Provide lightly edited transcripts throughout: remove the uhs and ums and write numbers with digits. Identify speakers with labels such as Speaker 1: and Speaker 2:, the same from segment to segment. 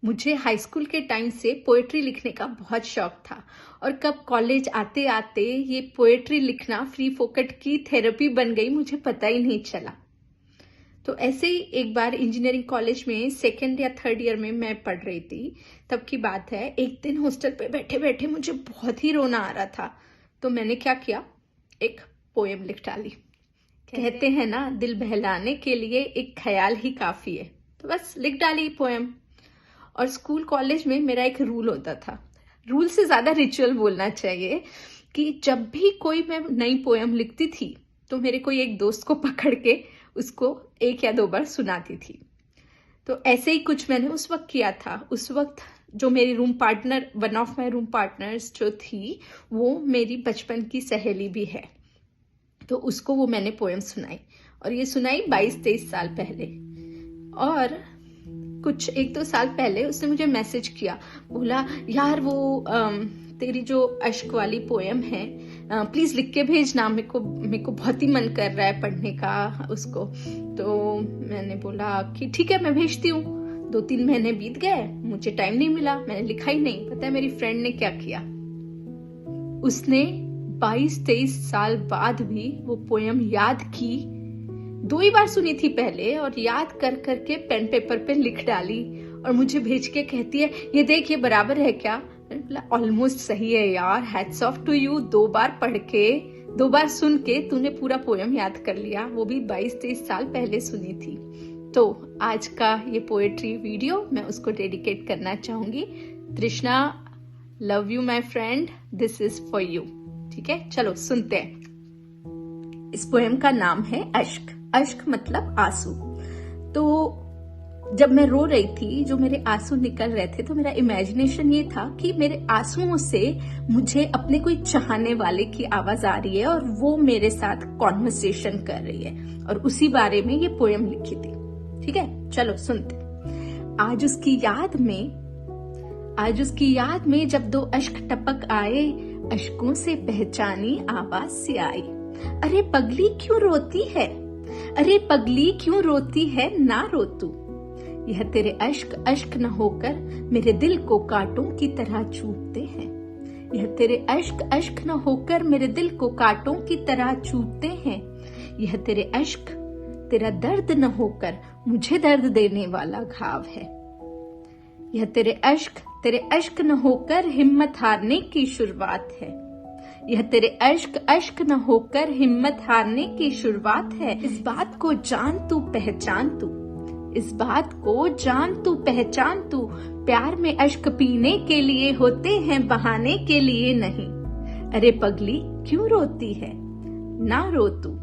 Speaker 1: मुझे high school के time से पोएट्री लिखने का बहुत शौक था और कब कॉलेज आते आते ये पोएट्री लिखना फ्री फोकट की थेरेपी बन गई, मुझे पता ही नहीं चला। तो ऐसे ही एक बार इंजीनियरिंग कॉलेज में सेकेंड या थर्ड ईयर में मैं पढ़ रही थी, तब की बात है। एक दिन हॉस्टल पे बैठे बैठे मुझे बहुत ही रोना आ रहा था, तो मैंने क्या किया, एक पोएम लिख डाली। कहते हैं ना, दिल बहलाने के लिए एक ख्याल ही काफी है, तो बस लिख डाली पोएम। और स्कूल कॉलेज में मेरा एक रूल होता था, रूल से ज्यादा रिचुअल बोलना चाहिए, कि जब भी कोई मैं नई पोएम लिखती थी तो मेरे कोई एक दोस्त को पकड़ के उसको 1 या 2 बार सुनाती थी। तो ऐसे ही कुछ मैंने उस वक्त किया था। उस वक्त जो मेरी room partner, one of my room partners जो थी, वो मेरी बचपन की सहेली भी है, तो उसको वो मैंने पोएम सुनाई, और ये सुनाई 22-23 साल पहले। और कुछ 1-2 साल पहले उसने मुझे मैसेज किया, बोला यार वो तेरी जो अश्क वाली पोएम है, प्लीज लिख के भेजना, मेरे को बहुत ही मन कर रहा है पढ़ने का उसको। तो मैंने बोला कि ठीक है, मैं भेजती हूँ। 2-3 महीने बीत गए, मुझे टाइम नहीं मिला, मैंने लिखा ही नहीं। पता है मेरी फ्रेंड ने क्या किया, उसने 22-23 साल बाद भी वो पोएम याद की, 2 ही बार सुनी थी पहले, और याद कर करके पेन पेपर पे लिख डाली और मुझे भेज के कहती है, ये देख, ये बराबर है क्या? ऑलमोस्ट सही है यार, हैट्स ऑफ टू यू। 2 बार पढ़ के, 2 बार सुन के तूने पूरा पोएम याद कर लिया, वो भी 22-23 साल पहले सुनी थी। तो आज का ये पोएट्री वीडियो मैं उसको डेडिकेट करना चाहूंगी। तृष्णा, love you my friend, this is for you. ठीक है, चलो सुनते हैं। इस पोएम का नाम है अश्क। अश्क मतलब आंसू। तो जब मैं रो रही थी, जो मेरे आंसू निकल रहे थे, तो मेरा इमेजिनेशन ये था कि मेरे आंसुओं से मुझे अपने कोई चाहने वाले की आवाज आ रही है और वो मेरे साथ कॉन्वर्सेशन कर रही है, और उसी बारे में ये पोएम लिखी थी। ठीक है, चलो सुनते। आज उसकी याद में जब 2 अश्क टपक आए, अश्कों से पहचानी आवाज से आई, अरे पगली क्यों रोती है, अरे पगली क्यों रोती है, ना रो तू। यह तेरे अश्क अश्क न होकर मेरे दिल को कांटों की तरह चूभते हैं। यह तेरे अश्क अश्क न होकर मेरे दिल को कांटों की तरह चूभते हैं। यह तेरे अश्क, तेरा दर्द न होकर मुझे दर्द देने वाला घाव है। यह तेरे अश्क न होकर हिम्मत हारने की शुरुआत है। यह तेरे अश्क न होकर हिम्मत हारने की शुरुआत है। इस बात को जान तू, पहचान तू, इस बात को जान तू, पहचान तू, प्यार में अश्क पीने के लिए होते हैं, बहाने के लिए नहीं। अरे पगली क्यों रोती है, ना रो तू।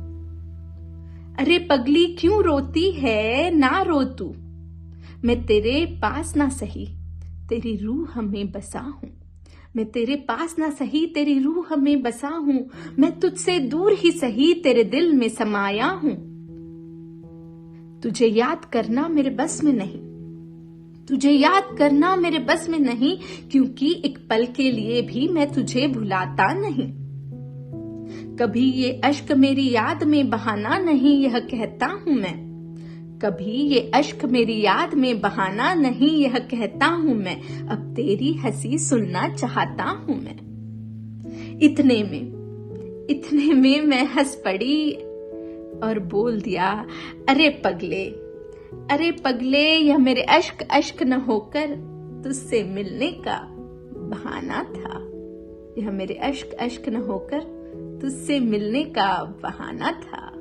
Speaker 1: अरे पगली क्यों रोती है, ना रो तू। मैं तेरे पास ना सही, तेरी रूह में बसा हूँ। मैं तेरे पास ना सही, तेरी रूह में बसा हूँ। मैं तुझसे दूर ही सही, तेरे दिल में समाया हूँ। तुझे याद करना मेरे बस में नहीं, तुझे याद करना मेरे बस में नहीं, क्योंकि एक पल के लिए भी मैं तुझे भुलाता नहीं। कभी ये अश्क मेरी याद में बहाना नहीं, यह कहता हूँ मैं। कभी ये अश्क मेरी याद में बहाना नहीं, यह कहता हूँ मैं। अब तेरी हंसी सुनना चाहता हूँ मैं। इतने में मैं हंस पड़ी और बोल दिया, अरे पगले, यह मेरे अश्क न होकर तुझसे मिलने का बहाना था। यह मेरे अश्क न होकर तुझसे मिलने का बहाना था।